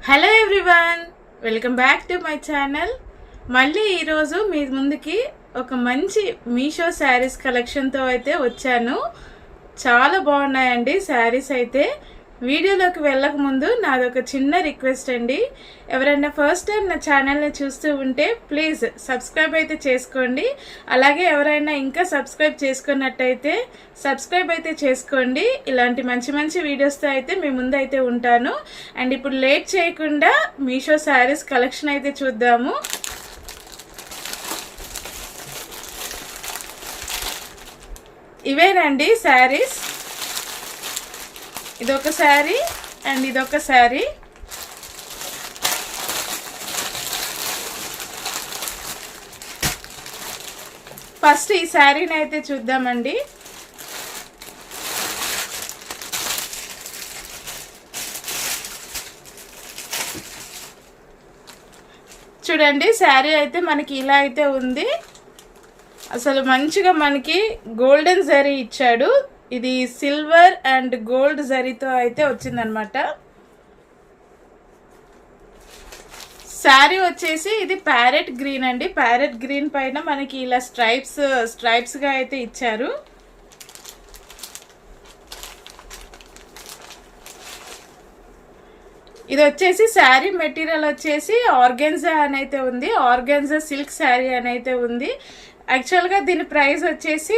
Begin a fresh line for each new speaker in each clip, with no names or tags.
Hello everyone, welcome back to my channel. మళ్ళీ ఈరోజు మీ ముందుకి ఒక మంచి మీషో శారీస్ కలెక్షన్తో అయితే వచ్చాను. చాలా బాగున్నాయండి శారీస్ అయితే. వీడియోలోకి వెళ్ళక ముందు నాదొక చిన్న రిక్వెస్ట్ అండి. ఎవరైనా ఫస్ట్ టైం నా ఛానల్ని చూస్తూ ఉంటే ప్లీజ్ సబ్స్క్రైబ్ అయితే చేసుకోండి. అలాగే ఎవరైనా ఇంకా సబ్స్క్రైబ్ చేసుకున్నట్టయితే సబ్స్క్రైబ్ అయితే చేసుకోండి. ఇలాంటి మంచి మంచి వీడియోస్తో అయితే మీ ముందు అయితే ఉంటాను. అండ్ ఇప్పుడు లేట్ చేయకుండా మీషో శారీస్ కలెక్షన్ అయితే చూద్దాము. ఇవేనండి శారీస్. ఇదొక శారీ అండ్ ఇదొక శారీ. ఫస్ట్ ఈ శారీని అయితే చూద్దామండి. చూడండి, శారీ అయితే మనకి ఇలా అయితే ఉంది. అసలు మంచిగా మనకి గోల్డెన్ జరీ ఇచ్చాడు. ఇది సిల్వర్ అండ్ గోల్డ్ జరీతో అయితే వచ్చిందనమాట. శారీ వచ్చేసి ఇది ప్యారెట్ గ్రీన్ అండి. ప్యారెట్ గ్రీన్ పైన మనకి ఇలా స్ట్రైప్స్గా అయితే ఇచ్చారు. ఇది వచ్చేసి శారీ మెటీరియల్ వచ్చేసి ఆర్గాన్జా అని అయితే ఉంది. ఆర్గాన్జా సిల్క్ శారీ అని అయితే ఉంది. యాక్చువల్గా దీని ప్రైస్ వచ్చేసి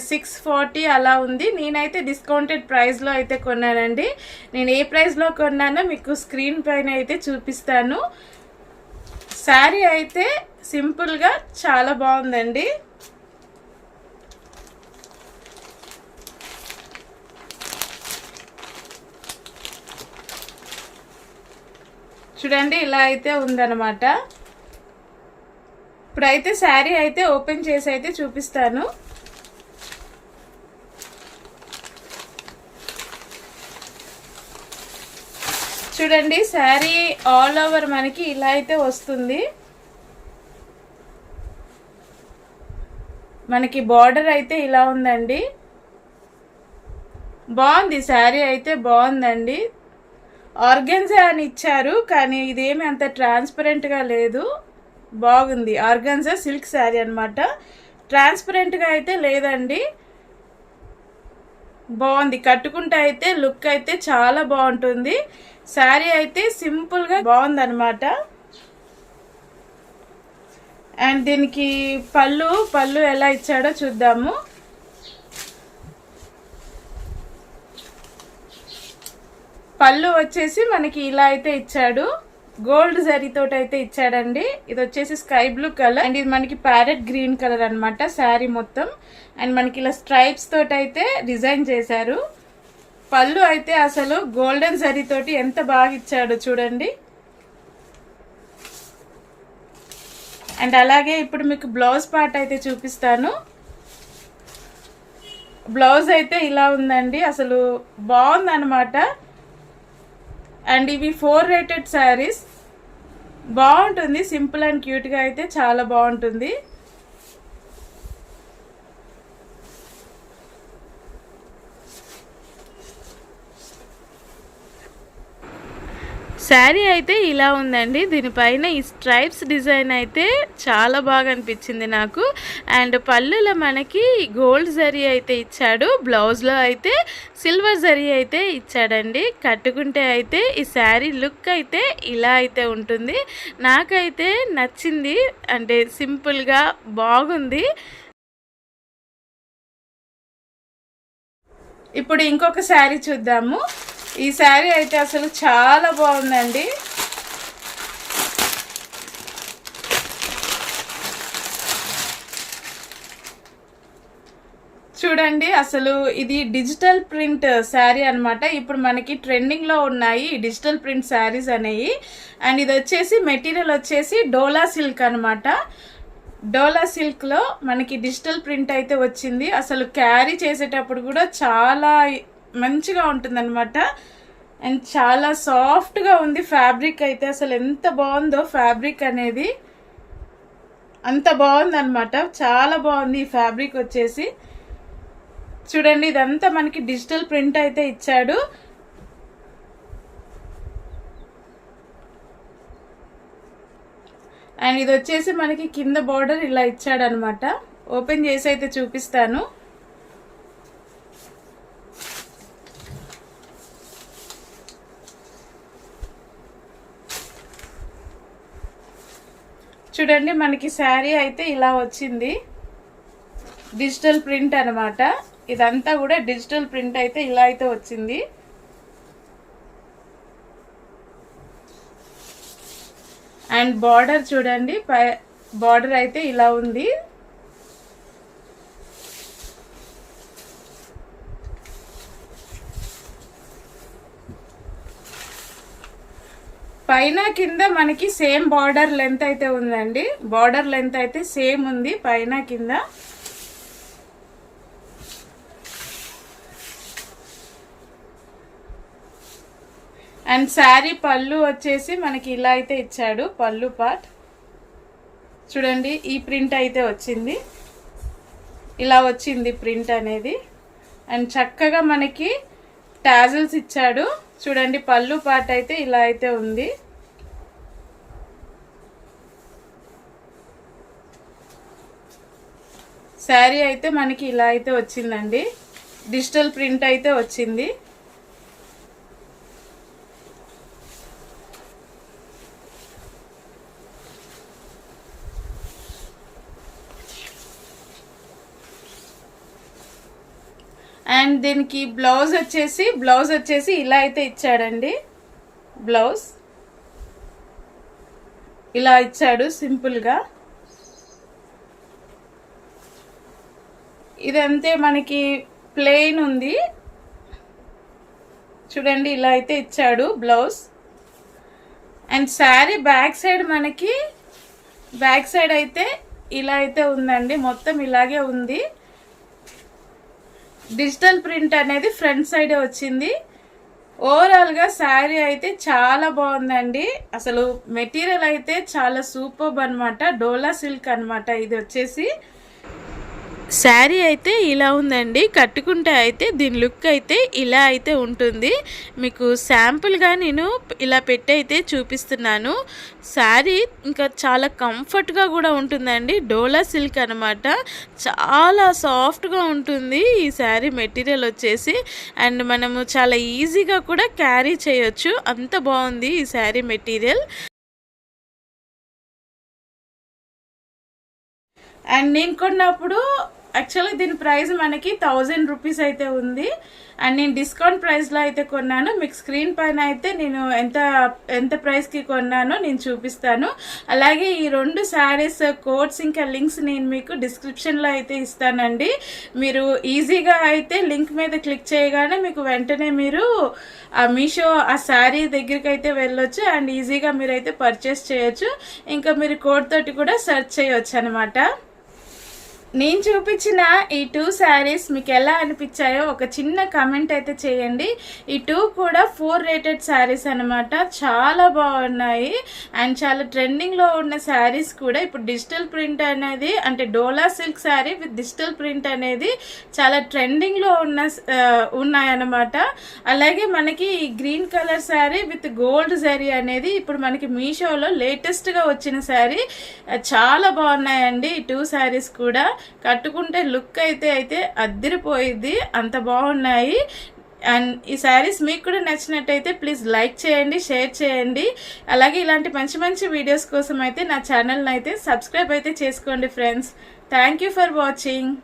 640 అలా ఉంది. నేనైతే డిస్కౌంటెడ్ ప్రైస్లో అయితే కొన్నానండి. నేను ఏ ప్రైస్లో కొన్నానో మీకు స్క్రీన్ పైన అయితే చూపిస్తాను. శారీ అయితే సింపుల్గా చాలా బాగుందండి. చూడండి, ఇలా అయితే ఉందన్నమాట. ఇప్పుడైతే శారీ అయితే ఓపెన్ చేసి అయితే చూపిస్తాను. చూడండి, శారీ ఆల్ ఓవర్ మనకి ఇలా అయితే వస్తుంది. మనకి బార్డర్ అయితే ఇలా ఉందండి. బాగుంది, శారీ అయితే బాగుందండి. ఆర్గాన్జా అని ఇచ్చారు, కానీ ఇదేమి అంత ట్రాన్స్పరెంట్గా లేదు. బాగుంది. ఆర్గాన్జా సిల్క్ శారీ అనమాట. ట్రాన్స్పరెంట్గా అయితే లేదండి. బాగుంది. కట్టుకుంటే అయితే లుక్ అయితే చాలా బాగుంటుంది. శారీ అయితే సింపుల్గా బాగుందన్నమాట. అండ్ దీనికి పళ్ళు ఎలా ఇచ్చాడో చూద్దాము. పళ్ళు వచ్చేసి మనకి ఇలా అయితే ఇచ్చాడు. గోల్డ్ జరీతో అయితే ఇచ్చాడండి. ఇది వచ్చేసి స్కై బ్లూ కలర్ అండ్ ఇది మనకి ప్యారెట్ గ్రీన్ కలర్ అనమాట శారీ మొత్తం. అండ్ మనకి ఇలా స్ట్రైప్స్ తోటి అయితే డిజైన్ చేశారు. పళ్ళు అయితే అసలు గోల్డెన్ జరీతోటి ఎంత బాగా ఇచ్చాడు చూడండి. అండ్ అలాగే ఇప్పుడు మీకు బ్లౌజ్ పార్ట్ అయితే చూపిస్తాను. బ్లౌజ్ అయితే ఇలా ఉందండి. అసలు బాగుందన్నమాట. అండ్ ఇవి 4 రేటెడ్ శారీస్. బాగుంటుంది. సింపుల్ అండ్ క్యూట్గా అయితే చాలా బాగుంటుంది. శారీ అయితే ఇలా ఉందండి. దీనిపైన ఈ స్ట్రైప్స్ డిజైన్ అయితే చాలా బాగా అనిపించింది నాకు. అండ్ పళ్ళులో మనకి గోల్డ్ జరీ అయితే ఇచ్చాడు. బ్లౌజ్లో అయితే సిల్వర్ జరీ అయితే ఇచ్చాడండి. కట్టుకుంటే అయితే ఈ శారీ లుక్ అయితే ఇలా అయితే ఉంటుంది. నాకైతే నచ్చింది. అంటే సింపుల్గా బాగుంది. ఇప్పుడు ఇంకొక శారీ చూద్దాము. ఈ శారీ అయితే అసలు చాలా బాగుందండి. చూడండి, అసలు ఇది డిజిటల్ ప్రింట్ శారీ అనమాట. ఇప్పుడు మనకి ట్రెండింగ్లో ఉన్నాయి డిజిటల్ ప్రింట్ శారీస్ అనేవి. అండ్ ఇది వచ్చేసి మెటీరియల్ వచ్చేసి డోలా సిల్క్ అనమాట. డోలా సిల్క్లో మనకి డిజిటల్ ప్రింట్ అయితే వచ్చింది. అసలు క్యారీ చేసేటప్పుడు కూడా చాలా మంచిగా ఉంటుందన్నమాట. అండ్ చాలా సాఫ్ట్గా ఉంది ఫ్యాబ్రిక్ అయితే. అసలు ఎంత బాగుందో ఫ్యాబ్రిక్ అనేది, అంత బాగుందన్నమాట. చాలా బాగుంది ఈ ఫ్యాబ్రిక్ వచ్చేసి. చూడండి, ఇదంతా మనకి డిజిటల్ ప్రింట్ అయితే ఇచ్చాడు. అండ్ ఇది వచ్చేసి మనకి కింద బార్డర్ ఇలా ఇచ్చాడనమాట. ఓపెన్ చేసి అయితే చూపిస్తాను. చూడండి మనకి శారీ అయితే ఇలా వచ్చింది. డిజిటల్ ప్రింట్ అనమాట. ఇదంతా కూడా డిజిటల్ ప్రింట్ అయితే ఇలా అయితే వచ్చింది. అండ్ బార్డర్ చూడండి, బార్డర్ అయితే ఇలా ఉంది. పైన కింద మనకి సేమ్ బార్డర్ లెంత్ అయితే ఉందండి. బార్డర్ లెంత్ అయితే సేమ్ ఉంది పైన కింద. అండ్ శారీ పళ్ళు వచ్చేసి మనకి ఇలా అయితే ఇచ్చాడు. పళ్ళు పార్ట్ చూడండి, ఈ ప్రింట్ అయితే వచ్చింది. ఇలా వచ్చింది ప్రింట్ అనేది. అండ్ చక్కగా మనకి టాజిల్స్ ఇచ్చాడు. చూడండి పళ్ళు పార్ట్ అయితే ఇలా అయితే ఉంది. శారీ అయితే మనకి ఇలా అయితే వచ్చిందండి. డిజిటల్ ప్రింట్ అయితే వచ్చింది. అండ్ దీనికి బ్లౌజ్ వచ్చేసి ఇలా అయితే ఇచ్చాడండి. బ్లౌజ్ ఇలా ఇచ్చాడు సింపుల్గా. ఇదంతే మనకి ప్లెయిన్ ఉంది. చూడండి ఇలా అయితే ఇచ్చాడు blouse. And sari back side అయితే ఇలా అయితే ఉందండి. మొత్తం ఇలాగే ఉంది. డిజిటల్ ప్రింట్ అనేది ఫ్రంట్ సైడే వచ్చింది. ఓవరాల్గా శారీ అయితే చాలా బాగుందండి. అసలు మెటీరియల్ అయితే చాలా సూపర్బ్ అనమాట. డోలా సిల్క్ అనమాట ఇది వచ్చేసి. శారీ అయితే ఇలా ఉందండి. కట్టుకుంటే అయితే దీని లుక్ అయితే ఇలా అయితే ఉంటుంది. మీకు శాంపుల్గా నేను ఇలా పెట్టి అయితే చూపిస్తున్నాను. శారీ ఇంకా చాలా కంఫర్ట్గా కూడా ఉంటుందండి. డోలా సిల్క్ అనమాట. చాలా సాఫ్ట్గా ఉంటుంది ఈ శారీ మెటీరియల్ వచ్చేసి. అండ్ మనము చాలా ఈజీగా కూడా క్యారీ చేయొచ్చు. అంత బాగుంది ఈ శారీ మెటీరియల్. అండ్ నేను కొన్నప్పుడు యాక్చువల్గా దీని ప్రైస్ మనకి 1000 రూపీస్ అయితే ఉంది. అండ్ నేను డిస్కౌంట్ ప్రైస్లో అయితే కొన్నాను. మీకు స్క్రీన్ పైన అయితే నేను ఎంత ప్రైస్కి కొన్నానో నేను చూపిస్తాను. అలాగే ఈ 2 శారీస్ కోడ్స్ ఇంకా లింక్స్ నేను మీకు డిస్క్రిప్షన్లో అయితే ఇస్తానండి. మీరు ఈజీగా అయితే లింక్ మీద క్లిక్ చేయగానే మీకు వెంటనే మీరు ఆ మీషో ఆ శారీ దగ్గరికి అయితే వెళ్ళొచ్చు. అండ్ ఈజీగా మీరైతే పర్చేస్ చేయొచ్చు. ఇంకా మీరు కోడ్ తోటి కూడా సెర్చ్ చేయొచ్చు అనమాట. నేను చూపించిన ఈ 2 శారీస్ మీకు ఎలా అనిపించాయో ఒక చిన్న కమెంట్ అయితే చేయండి. ఈ 2 కూడా 4 రేటెడ్ శారీస్ అనమాట. చాలా బాగున్నాయి. అండ్ చాలా ట్రెండింగ్లో ఉన్న శారీస్ కూడా ఇప్పుడు డిజిటల్ ప్రింట్ అనేది, అంటే Dola silk sari with digital print అనేది చాలా ట్రెండింగ్లో ఉన్నాయన్నమాట. అలాగే మనకి ఈ green colour sari with gold zari అనేది ఇప్పుడు మనకి మీషోలో లేటెస్ట్గా వచ్చిన శారీ. చాలా బాగున్నాయండి ఈ 2 శారీస్ కూడా. కట్టుకుంటే లుక్ అయితే అద్దిరిపోయింది. అంత బాగున్నాయి. అండ్ ఈ శారీస్ మీకు కూడా నచ్చినట్టయితే ప్లీజ్ లైక్ చేయండి, షేర్ చేయండి. అలాగే ఇలాంటి మంచి మంచి వీడియోస్ కోసం అయితే నా ఛానల్ని అయితే సబ్స్క్రైబ్ అయితే చేసుకోండి friends. Thank you for watching.